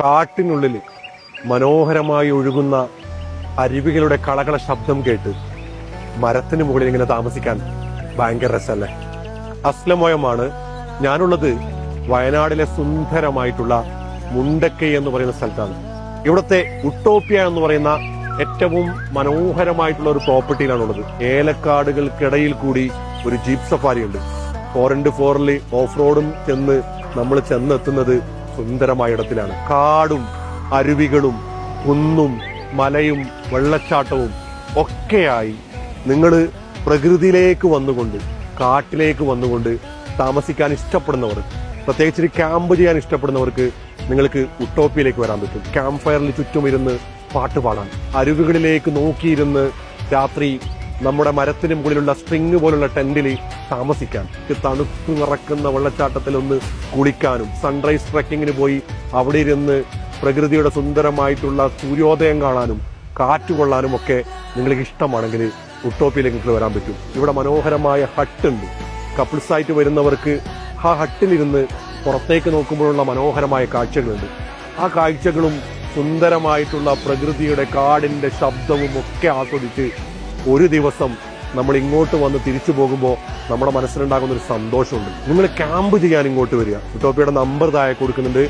കാട്ടിനുള്ളിൽ മനോഹരമായി ഒഴുകുന്ന അരുവികളുടെ കളകള ശബ്ദം കേട്ട് മരത്തിന് മുകളിൽ ഇങ്ങനെ താമസിക്കാൻ ഭയങ്കര രസമല്ലേ? അസ്ലമോയമാണ്. ഞാനുള്ളത് വയനാടിലെ സുന്ദരമായിട്ടുള്ള മുണ്ടക്കൈ എന്ന് പറയുന്ന സ്ഥലത്താണ്. ഇവിടുത്തെ ഉട്ടോപ്യ എന്ന് പറയുന്ന ഏറ്റവും മനോഹരമായിട്ടുള്ള ഒരു പ്രോപ്പർട്ടിയിലാണുള്ളത്. ഏലക്കാടുകൾക്കിടയിൽ കൂടി ഒരു ജീപ്പ് സഫാരി ഉണ്ട്. 4x4 ഓഫ് റോഡും നമ്മൾ ചെന്നെത്തുന്നത് സുന്ദരമായ ഇടത്തിലാണ്. കാടും അരുവികളും കുന്നും മലയും വെള്ളച്ചാട്ടവും ഒക്കെയായി നിങ്ങൾ പ്രകൃതിയിലേക്ക് വന്നുകൊണ്ട്, കാട്ടിലേക്ക് വന്നുകൊണ്ട് താമസിക്കാൻ ഇഷ്ടപ്പെടുന്നവർ, പ്രത്യേകിച്ച് ക്യാമ്പ് ചെയ്യാൻ ഇഷ്ടപ്പെടുന്നവർക്ക് നിങ്ങൾക്ക് ഉട്ടോപ്യയിലേക്ക് വരാൻ പറ്റും. ക്യാമ്പ് ഫയറിന് ചുറ്റും ഇരുന്ന് പാട്ട് പാടാൻ, അരുവികളിലേക്ക് നോക്കിയിരുന്ന് രാത്രി നമ്മുടെ മരത്തിന് മുകളിലുള്ള സ്ട്രിങ് പോലുള്ള ടെന്റിൽ താമസിക്കാൻ, തണുപ്പ് നിറക്കുന്ന വെള്ളച്ചാട്ടത്തിൽ ഒന്ന് കുളിക്കാനും, സൺറൈസ് ട്രെക്കിങ്ങിന് പോയി അവിടെ ഇരുന്ന് പ്രകൃതിയുടെ സുന്ദരമായിട്ടുള്ള സൂര്യോദയം കാണാനും കാറ്റ് കൊള്ളാനും ഒക്കെ നിങ്ങൾക്ക് ഇഷ്ടമാണെങ്കിൽ ഉട്ടോപ്യയിലേക്ക് നിങ്ങൾക്ക് വരാൻ പറ്റും. ഇവിടെ മനോഹരമായ ഹട്ടുണ്ട്. കപ്പിൾസായിട്ട് വരുന്നവർക്ക് ആ ഹട്ടിലിരുന്ന് പുറത്തേക്ക് നോക്കുമ്പോഴുള്ള മനോഹരമായ കാഴ്ചകളുണ്ട്. ആ കാഴ്ചകളും സുന്ദരമായിട്ടുള്ള പ്രകൃതിയുടെ കാടിന്റെ ശബ്ദവും ഒക്കെ ആസ്വദിച്ച് ഒരു ദിവസം നമ്മൾ ഇങ്ങോട്ട് വന്ന് തിരിച്ചു പോകുമ്പോൾ നമ്മുടെ മനസ്സിലുണ്ടാകുന്ന ഒരു സന്തോഷമുണ്ട്. നിങ്ങൾ ക്യാമ്പ് ചെയ്യാൻ ഇങ്ങോട്ട് വരിക. ഉട്ടോപ്യയുടെ നമ്പർ താഴെ കൊടുക്കുന്നുണ്ട്.